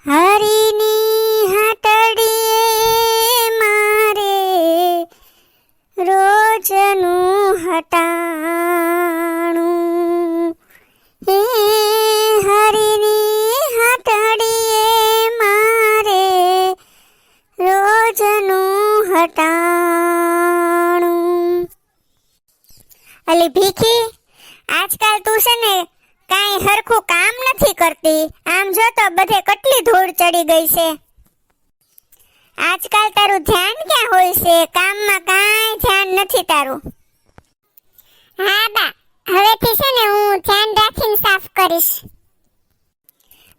હરીની હાટડીએ મારે રોજનું હટાણું. હે હરીની હાટડીએ મારે રોજનું હટાણું. અલી ભીખી, આજકાલ તું છે ને કાંઈ હરખું કામ નથી કરતી. આમ જો તો બધે કેટલી ધૂળ ચડી ગઈ છે. આજકાલ તારું ધ્યાન ક્યાં હોય છે? કામમાં કાંઈ ધ્યાન નથી તારું. હા બા, હવેથી છે ને હું ધ્યાન રાખીને સાફ કરીશ.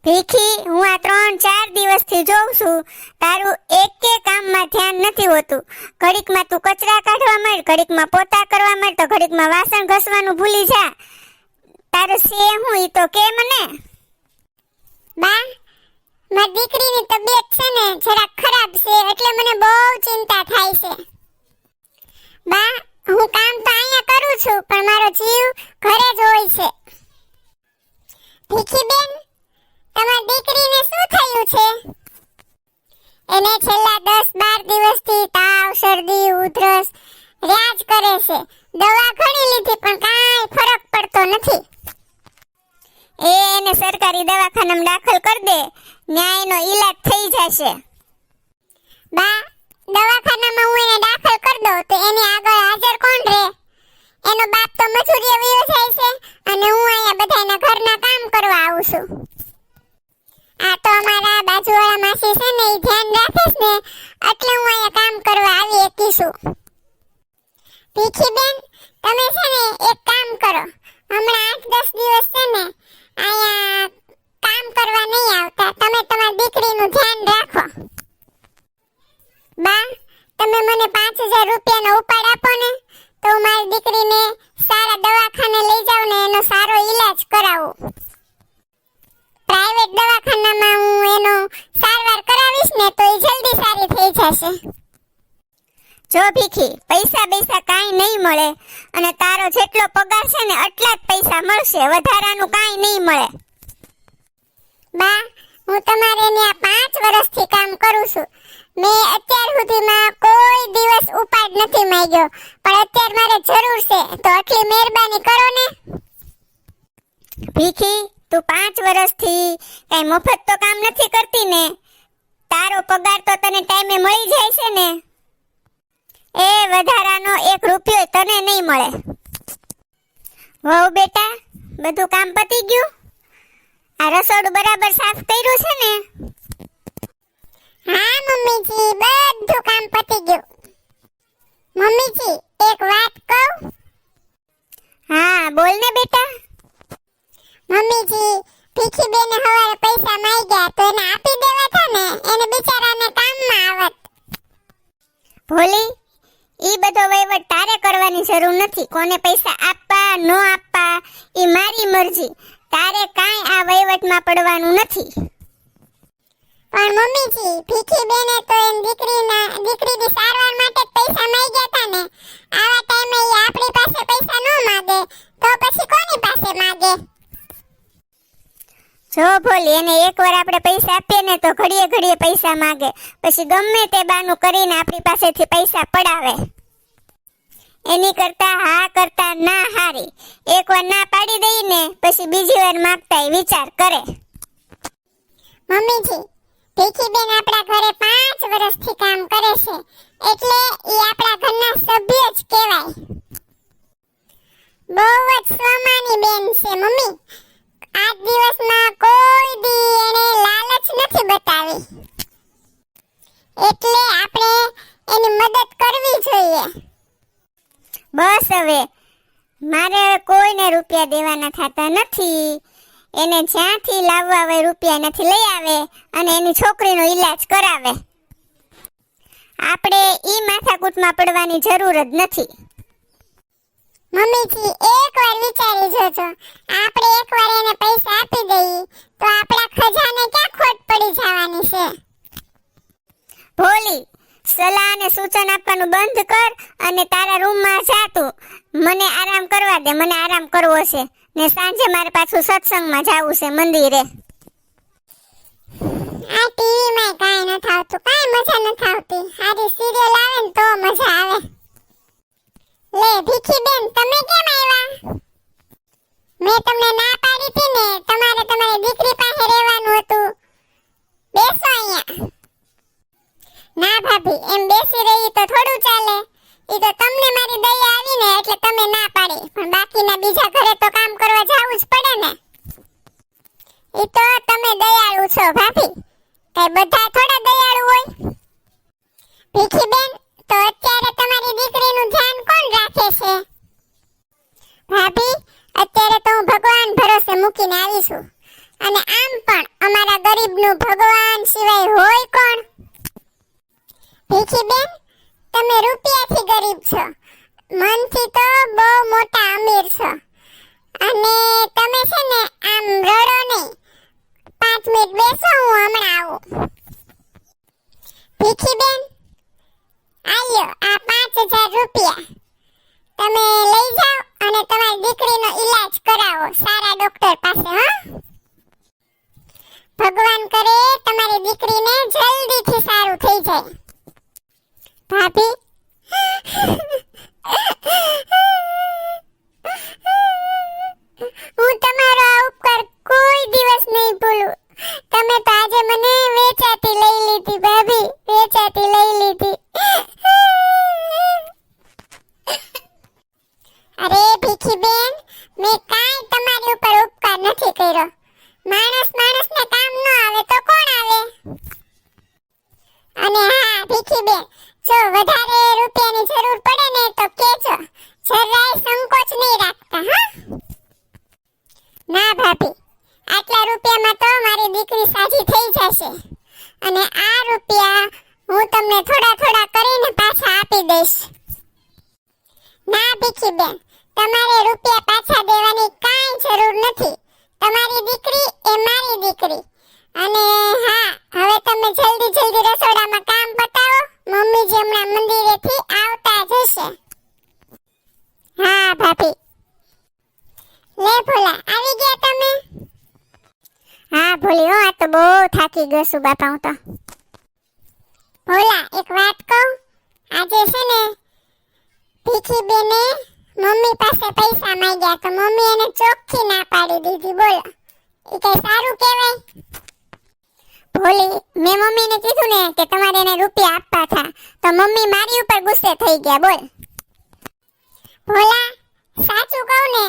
ભીખી, હું આ 3-4 દિવસથી જોઉં છું તારું એકે કામમાં ધ્યાન નથી હોતું. ઘડીકમાં તું કચરા કાઢવા માંડ, ઘડીકમાં પોતા કરવા માંડ, તો ઘડીકમાં વાસણ ઘસવાનું ભૂલી જા. તારું છે હું ઈ તો કે મને. બા, મારી દીકરીની તબિયત છે ને જરાક ખરાબ છે, એટલે મને બહુ ચિંતા થાય છે. બા, હું કામ તો અહીંયા કરું છું, પણ મારો જીવ ઘરે જ હોય છે. ભીખી બેન, તમારી દીકરીને શું થયું છે? એને છેલ્લા 10-12 દિવસથી તાવ, શરદી, ઉધરસ રહ્યા જ કરે છે. દવા ઘણી લીધી પણ કાંઈ ફરક પડતો નથી. એને સરકારી દવાખાનામાં દાખલ કરી દે, ન્યાયનો ઈલાજ થઈ જશે. બા, દવાખાનામાં હું એને દાખલ કરી દઉં તો એની આગળ હાજર કોણ રહે? એનો બાપ તો મજૂરીએ વયો જાય છે અને હું અહીંયા બધાના ઘરના કામ કરવા આવું છું. આ તો અમારા બાજુવાળા માસી છે ને, એ ધ્યાન રાખે છે ને, એટલે હું અહીંયા કામ કરવા આવી એકી છું. ભીખી બેન, તમે છે ને એક કામ કરો, હમણાં 8-10 દિવસ છે ને અહીંયા કામ કરવા નહીં આવતા. તમે તમારી દીકરીનું ધ્યાન રાખો. બા, તમે મને 5000 રૂપિયાનો ઉપાડ આપો ને, તો હું મારી દીકરીને સારા દવાખાને લઈ જાઉં ને એનો સારો ઈલાજ કરાવું. પ્રાઇવેટ દવાખાનામાં હું એનો સારવાર કરાવીશ ને તો એ જલ્દી સારી થઈ જશે. જો ભીખી, પૈસા કાંઈ નહીં મળે અને તારો જેટલો પગાર છે ને એટલા જ પૈસા મળશે, વધારાનું કાંઈ નહીં મળે. બા, હું તમારે ત્યાં 5 વર્ષથી કામ કરું છું. મેં અત્યાર સુધીમાં કોઈ દિવસ ઉપાડ નથી માંગ્યો, પણ અત્યારે મારે જરૂર છે તો આટલી મહેરબાની કરો ને. ભીખી, તું 5 વર્ષથી કઈ મફત તો કામ નથી કરતી ને? તારો પગાર તો તને ટાઈમે મળી જાય છે ને? એ વધારાનો 1 રૂપિયો તને નહીં મળે. વહુ બેટા, બધું કામ પતી ગયું? આ રસોડું બરાબર સાફ કર્યું છે ને? હા મમ્મીજી, બધું કામ પતી ગયું. મમ્મીજી, એક વાત કહું? હા બોલ ને બેટા. મમ્મીજી, ભીખી બેને હવારે પૈસા માંગ્યા તો એને આપી દેવા હતા ને, એને બિચારાને કામમાં આવત. ભોલી, ઈ બધો વહીવટ તારે કરવાની જરૂર નથી. કોને પૈસા આપવા ન આપવા ઈ મારી મરજી. તારે કાંઈ આ વહીવટમાં પડવાનું નથી. પણ મમ્મીજી, ભીખી બેને તો એની દીકરીની સારવાર માટે પૈસા માંગ્યા હતા ને. આવા ટાઈમે ઈ આપણી પાસે પૈસા ન માંગે તો પછી કોની પાસે માંગે? જો ભોલી, એને એકવાર આપણે પૈસા આપીએ ને તો ઘડીએ પૈસા માંગે, પછી ગમે તે બાનું કરીને આપણી પાસેથી પૈસા પડાવે. એની કરતા હા કરતા ના હારી. એકવાર ના પાડી દઈ ને પછી બીજી વાર માંગતા વિચાર કરે. મમ્મીજી, ભીખી બેન આપણા ઘરે 5 વર્ષથી કામ કરે છે, એટલે એ આપણા ઘરના સભ્ય જ કહેવાય. બહુ જ સ્વમાની બેન છે મમ્મી. આજ દિવસમાં કોઈ દી એને લાલચ નથી બતાવી, એટલે આપણે એની મદદ કરવી જોઈએ. બસ હવે મારે કોઈને રૂપિયા દેવાના થતા નથી. એને જ્યાંથી લાવવા હોય રૂપિયા નથી લઈ આવે અને એની છોકરીનો ઈલાજ કરાવે. આપણે ઈ માથાકૂટમાં પડવાની જરૂર જ નથી. મમ્મીજી, એકવાર વિચારી જોજો, આપણે એકવાર એને પૈસા આપી દઈએ તો આપણા ખજાને ક્યાં ખોટ પડી જવાની છે. ભોલી, સલાહ અને સૂચન આપવાનું બંધ કર અને તારા રૂમમાં જા તું. મને આરામ કરવા દે, મને આરામ કરવો છે ને સાંજે મારે પાછું સત્સંગમાં જવું છે મંદિરે. મજા નથી આવતી. હારી સિરિયલ આવે ને તો મજા આવે. લે ભીખી બેન, તમે કેમ આવ્યા? મેં તમને ના પાડી હતી ને, તમારે તમારી દીકરી પાસે રહેવાનું હતું. બેસો અહીંયા. ના ભાભી, એમ બેસી રહી તો થોડું ચાલે. ઈ તો તમને મારી દયા આવી ને એટલે તમે ના પાડી, પણ બાકીના બીજા ઘરે તો કામ કરવા જાવું જ પડે ને. ઈ તો તમે દયાળુ છો ભાભી, કઈ બધા થોડા દયાળુ હોય. ભીખી બેન, તો અત્યારે તમારી દીકરીનું ધ્યાન કોણ રાખે છે? ભાભી, અત્યારે તો હું ભગવાન ભરોસે મૂકીને આવી છું, અને આમ પણ અમારા ગરીબનું ભગવાન સિવાય હોય કોણ? ભીખી બેન, તમે રૂપિયાથી ગરીબ છો, મનથી તો બહુ મોટા અમીર છો. અને તમે છે ને આમ રડો નહીં. 5 મિનિટ બેસો, હું હમણાં આવું. ભીખી બેન, આયો આ 5000 રૂપિયા. તમે લઈ જાઓ અને તમારી દીકરીનો ઈલાજ કરાવો સારા ડોક્ટર પાસે. હા, ભગવાન કરે તમારી દીકરીને જલ્દીથી સારું થઈ જાય. ભાભી, હું તમારો આ ઉપકાર કોઈ દિવસ નહીં ભૂલું. તમે તો આજે મને વેચાતી લઈ લીધી ભાભી, વેચાતી લઈ લીધી. અરે ભીખી બેન, મેં કાંઈ તમારી ઉપર ઉપકાર નથી કર્યો. માણસને કામ ન આવે તો કોણ આવે? અને હા ભીખી બેન, જો વધારે રૂપિયાની જરૂર પડે ને તો કહેજો, જરાય સંકોચ નહીં રાખતા. હા, ના ભાભી, આટલા રૂપિયામાં તો મારી દીકરી સાજી થઈ જશે, અને આ રૂપિયા હું તમને થોડા થોડા કરીને પાછા આપી દઈશ. ના ભીખી બેન, તમારે રૂપિયા પાછા દેવાની કાંઈ જરૂર નથી. તમારી દીકરી એ મારી દીકરી. અને હા, હવે તમે જલ્દી રસોડામાં કામ પતાવો. મમ્મીજી હમણાં મંદિરેથી આવતા જ હશે. હા ભાભી. લે ભોલા, આવી ગયા તમે? હા ભોલી, હો આ તો બહુ થાકી ગયો છું બાપા હું તો. ભોલા, એક વાત કહું? આજે છે ને ભીખી બેને મમ્મી પાસે પૈસા માંગ્યા તો મમ્મી એને ચોખ્ખી ના પાડી દીધી. બોલો, એ કઈ સારું કહેવાય? ભોલી, મેં મમ્મીને કીધું ને કે તમારે એને રૂપિયા આપવા થા, તો મમ્મી મારી ઉપર ગુસ્સે થઈ ગયા. બોલ ભોલા, સાચું કહું ને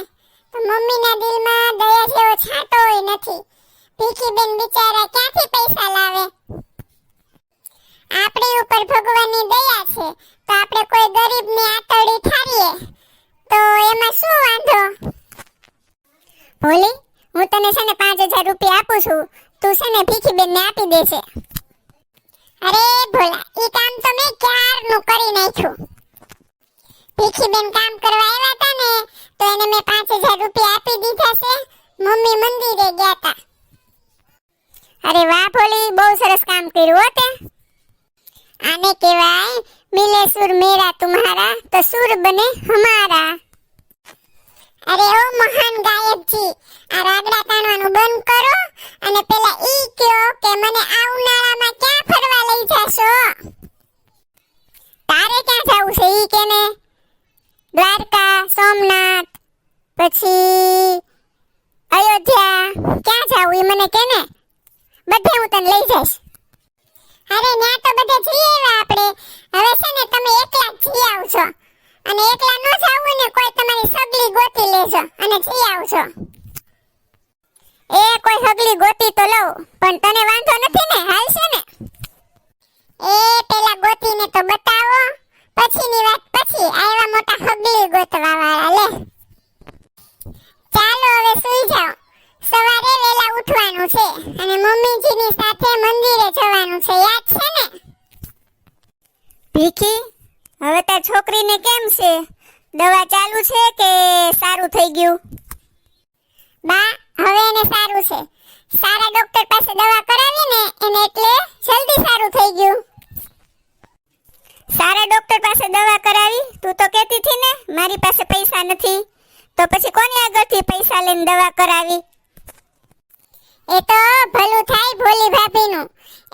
તો મમ્મીના દિલમાં દયા જેવો છાંટો હોય નથી. ભીખી બેન બિચારા ક્યાંથી પૈસા લાવે? આપણી ઉપર ભગવાનની દયા છે તો આપણે કોઈ ગરીબની આતરડી ઠારીએ તો એમાં શું વાંધો? ભોલી, હું તને છે ને 5000 રૂપિયા આપું છું, તું છે ને ભીખી બેનને આપી દેશે. અરે ભોલા, ઈ કામ તો મેં ક્યારનું કરી નાખ્યું. ભીખી બેન કામ કરવા આવ્યા હતા ને તો એને મેં 5000 રૂપિયા આપી દીધા છે. મમ્મી મંદિરે ગયા હતા. અરે વાહ ભોલી, બહુ સરસ કામ કર્યું હો તે. આને કહેવાય મિલે સુર મેરા તુમ્હારા તો સુર બને હમારા. અરે ઓ મહાન ગાયકજી, આ રાગડા તાણવાનું બંધ કરો અને પેલા ઈ કયો કે મને આ ઉનાળામાં ક્યાં ફરવા લઈ જાશો? તારે ક્યાં જવું છે ઈ કેને? દ્વારકા, સોમનાથ, પછી અયોધ્યા, ક્યાં જવું ઈ મને કેને? બધે હું તને લઈ જઈશ. અરે ન્યા તો બધે જઈ આવ્યા આપણે. હવે છે ને તમે એકલા જ જઈ આવશો, અને એકલા ન જાવું ને કોઈ તમારી સગલી ગોતી લેજો અને જઈ આવશો. એ કોઈ સગલી ગોતી તો લઉં, પણ તને વાંધો નથી ને? હાલશે ને? એ પેલા ગોતીને તો બતાવો, પછીની વાત પછી. આવા મોટા સગલી ગોતવા વાળા. લે ચાલો હવે સુઈ જાઓ. સવારે વેલા ઉઠવાનું છે અને મમ્મીજીની સાથે મંદિરે જવાનું છે, યાદ છે ને? ભીખી, હવે તાર છોકરીને કેમ છે? દવા ચાલુ છે કે સારું થઈ ગયું? બા, હવે એને સારું છે. સારા ડોક્ટર પાસે દવા કરાવી ને એને એટલે જલ્દી સારું થઈ ગયું. સારા ડોક્ટર પાસે દવા કરાવી? તું તો કહેતી હતી ને મારી પાસે પૈસા નથી, તો પછી કોની આગળથી પૈસા લઈને દવા કરાવી? એ તો ભલું થાય ભોલી ભાભીનું.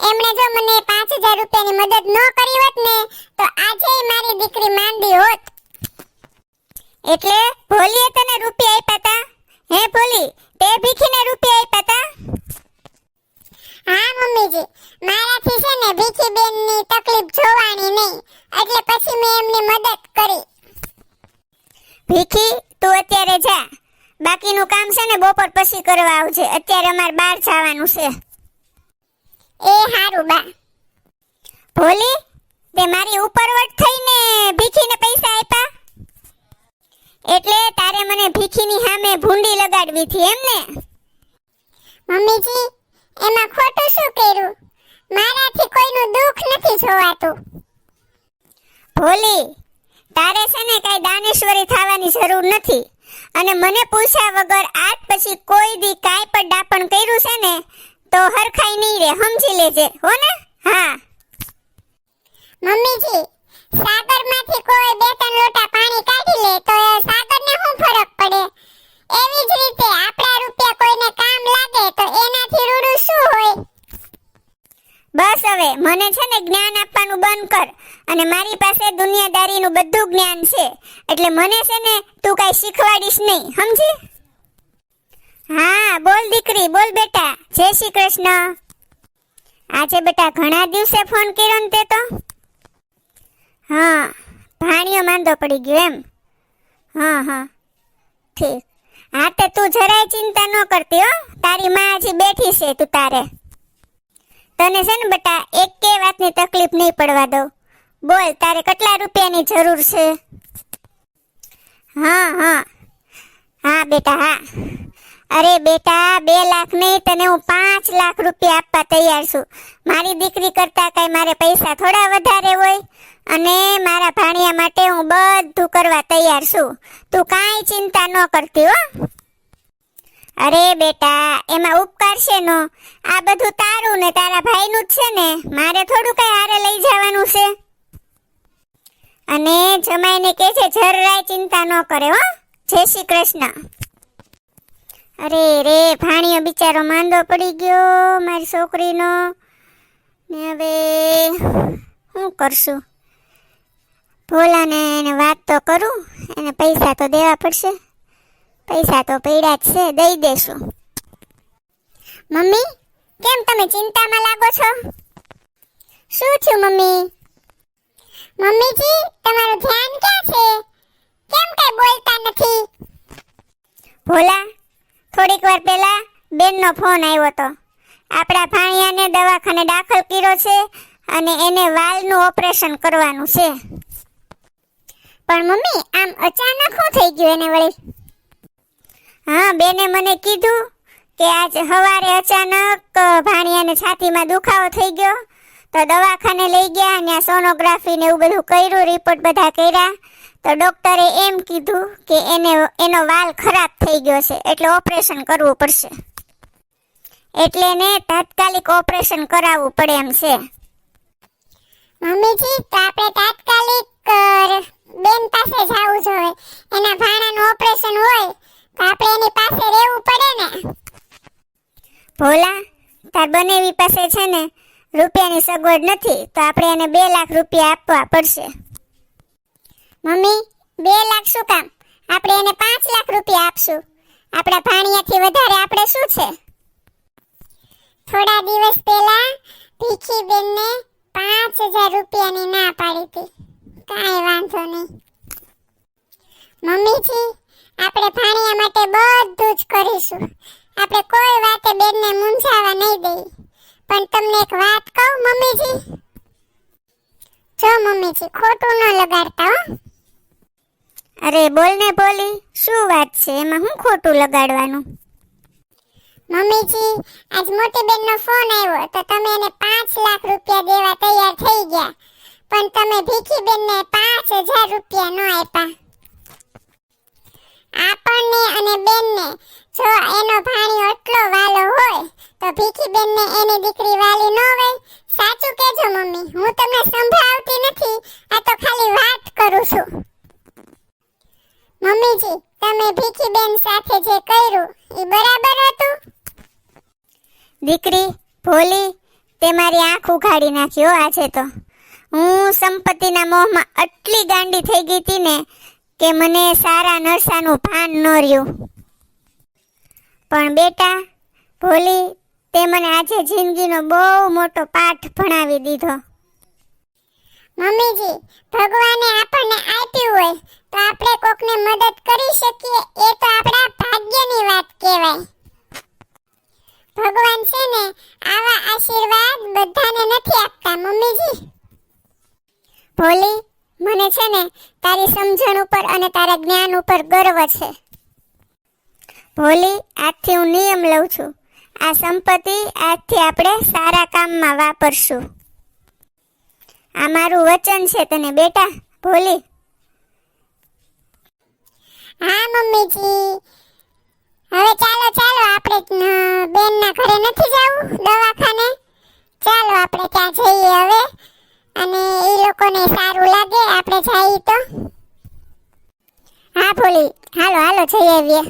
એમણે જો મને 5000 રૂપિયાની મદદ ન કરી હોત ને તો આજે મારી દીકરી માંદી હોત. એટલે ભોલીએ તને રૂપિયા આપ્યા તા? હે ભોલી, તે ભીખીને રૂપિયા આપ્યા તા? હા મમ્મીજી, મારાથી છે ને ભીખી બેનની તકલીફ જોવાની નહીં, એટલે પછી મેં એમની મદદ કરી. ભીખી, તું અત્યારે જા, બાકીનું કામ છે ને બપોર પછી કરવા આવજે. અત્યારે અમારે બહાર જવાનું છે. એ હારું બા. ભોલી, તે મારી ઉપરવટ થઈને ભીખીને પૈસા આપ્યા? એટલે તારે મને ભીખીની સામે ભૂંડી લગાડવી હતી એમ ને? મમ્મીજી, એમાં ખોટું શું કર્યું? મારાથી કોઈનું દુઃખ નથી જોવાતું. ભોલી, તારે છે ને કઈ દાનેશ્વરી થવાની જરૂર નથી, અને મને પૂછ્યા વગર આજ પછી કોઈ દી કાંઈ પણ ડાપણ કર્યું છે ને તો હરખાઈ નહીં રે, સમજી લેજે હો ને? હા મમ્મીજી, સાગરમાંથી કોઈ 2-3 લોટા પાણી કાઢી લે તો એ સાગરને શું ફરક પડે? એવી જ રીતે આપણા રૂપિયા કોઈને કામ લાગે તો એનાથી રૂડું શું હોય? બસ હવે મને છે ને જ્ઞાન આપવાનું બંધ કર, અને મારી પાસે દુનિયાદારીનું બધું જ્ઞાન છે, એટલે મને છે ને તું કાંઈ શીખવાડીશ નહીં, સમજી? હા બોલ દીકરી, બોલ બેટા. જય શ્રી કૃષ્ણ. આજે બેટા ઘણા દિવસે ફોન કર્યો ને તે તો? હા, ભાણિયો માંદો પડી ગયો એમ? હા ઠીક. હા તે તું જરાય ચિંતા ન કરતી હો, તારી માં હજી બેઠી છે. તું તારે તને છે ને બેટા એક કે વાતની તકલીફ નહીં પડવા દઉં. બોલ, તારે કેટલા રૂપિયાની જરૂર છે? હા બેટા હા. અરે બેટા, 2 લાખ નહીં, તને હું 5 લાખ રૂપિયા આપવા તૈયાર છું. મારી દીકરી કરતા કઈ મારે પૈસા થોડા વધારે હોય, અને મારા ભાણિયા માટે હું બધું કરવા તૈયાર છું. તું કાંઈ ચિંતા ન કરતી હો. અરે બેટા, એમાં ઉપકાર છે નો? આ બધું તારું ને તારા ભાઈનું જ છે ને, મારે થોડું કઈ હારે લઈ જવાનું છે. અને જમાઈને કહે છે જરાય ચિંતા ન કરે હો. જય શ્રી કૃષ્ણ. અરે રે, ભાણિયો બિચારો માંદો પડી ગયો મારી છોકરીનો, ને હવે શું કરશું? ભોલાને એને વાત તો કરું, એને પૈસા તો દેવા પડશે. પૈસા તો પડ્યા જ છે, દઈ દેશું. મમ્મી, કેમ તમે ચિંતામાં લાગો છો? શું થયું મમ્મી? મમ્મીજી, તમારું ધ્યાન ક્યાં છે? કેમ કઈ બોલતા નથી? ભોલા, થોડીક વાર પહેલા બેનનો ફોન આવ્યો હતો. આપણા ભાણિયાને દવાખાને દાખલ કર્યો છે, અને એને વાલનું ઓપરેશન કરવાનું છે. પણ મમ્મી, આમ અચાનક શું થઈ ગયું એને વળી? હા, બેને મને કીધું કે આજ સવારે અચાનક ભાણિયાને છાતીમાં દુખાવો થઈ ગયો, તો દવાખાને લઈ ગયા, ત્યાં સોનોગ્રાફી ને એવું બધું કર્યું, રિપોર્ટ બધા કર્યા, તો ડોક્ટરે એમ કીધું કે એનો વાલ ખરાબ થઈ ગયો છે, એટલે ઓપરેશન કરવું પડશે. એટલે એને તાત્કાલિક ઓપરેશન કરાવવું પડે એમ છે. મમ્મીજી, તો આપણે તાત્કાલિક બેન પાસે જવું જોઈએ. એના ભાણાનું ઓપરેશન હોય તો આપણે એની પાસે રહેવું પડે ને. ભોલા, તાર બનેવી પાસે છે ને રૂપિયાની સગવડ નથી, તો આપણે એને 2 લાખ રૂપિયા આપવા પડશે. મમ્મી, 2 લાખ શું કામ? આપણે એને 5 લાખ રૂપિયા આપશું. આપણા ભાણિયાથી વધારે આપણે શું છે? થોડા દિવસ પહેલા ભીખી બેનને 5000 રૂપિયાની ના પાડી હતી. કાંઈ વાંધો નહીં. મમ્મીજી, આપણે ભાણિયા માટે બધું જ કરીશું. આપણે કોઈ વાતે બેનને મૂંઝાવા નહીં દઈએ. પણ તમને એક વાત કહું મમ્મીજી? જો મમ્મીજી, ખોટું ન લગાડતા હો. અરે બોલ ને ભોલી, શું વાત છે? એમાં હું ખોટું લગાડવાનું? મમ્મીજી, આજ મોટી બેનનો ફોન આવ્યો તો તમે એને 5 લાખ રૂપિયા દેવા તૈયાર થઈ ગયા, પણ તમે ભીખી બેનને 5000 રૂપિયા ન આપ્યા. આપણને અને બેનને જો એનો ભાણિયો એટલો વાલો હોય તો ભીખી બેનને એની દીકરી વાલી ન હોય? સાચું કહેજો મમ્મી, હું તમને સંભળાવતી નથી, આ તો ખાલી વાત કરું છું. મમ્મીજી, તમે ભીખી બેન સાથે જે કર્યું એ બરાબર હતું? દીકરી ભોલી, તે મારી આંખ ઉઘાડી નાખી હો આજે તો. હું સંપત્તિના મોહમાં આટલી ગાંડી થઈ ગઈ હતી ને કે મને સારા નરસાનું ભાન ન રહ્યું. પણ બેટા ભોલી, તે મને આજે જિંદગીનો બહુ મોટો પાઠ ભણાવી દીધો. મમ્મીજી, ભગવાને આપણને આપ્યું હોય તો આપણે કોકને મદદ કરી શકીએ, એ તો આપણા ભાગ્યની વાત કહેવાય. ભગવાન છે ને આવા આશીર્વાદ બધાને નથી આપતા મમ્મીજી. ભોલી, મને છે ને તારી સમજણ ઉપર અને તારા જ્ઞાન ઉપર ગર્વ છે. ભોલી, આજથી હું નિયમ લઉં છું. આ સંપત્તિ આજથી આપણે સારા કામમાં વાપરશું. આ મારું વચન છે તને બેટા ભોલી. હા મમ્મીજી, હવે ચાલો ચાલો, આપણે બેનના ઘરે નથી જવું દવાખાને? ચાલો આપણે ત્યાં જઈએ હવે, અને એ લોકોને સારું લાગે આપણે જઈએ તો. હા ભોલી, હાલો હાલો જઈ આવીએ.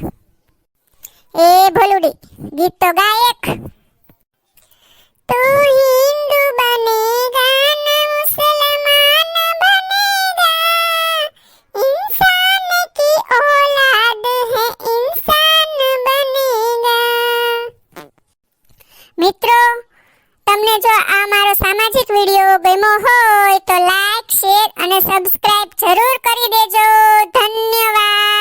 એ ભોલુડી, ગીત તો ગાય એક. તું હિન્દુ બનેગા ન મુસલમાન બનેગા, इंसान की औलाद है इंसान बनेगा. મિત્રો, તમને જો આ મારો સામાજિક વિડીયો ગમ્યો હોય તો લાઈક, શેર અને સબસ્ક્રાઇબ જરૂર કરી દેજો. ધન્યવાદ.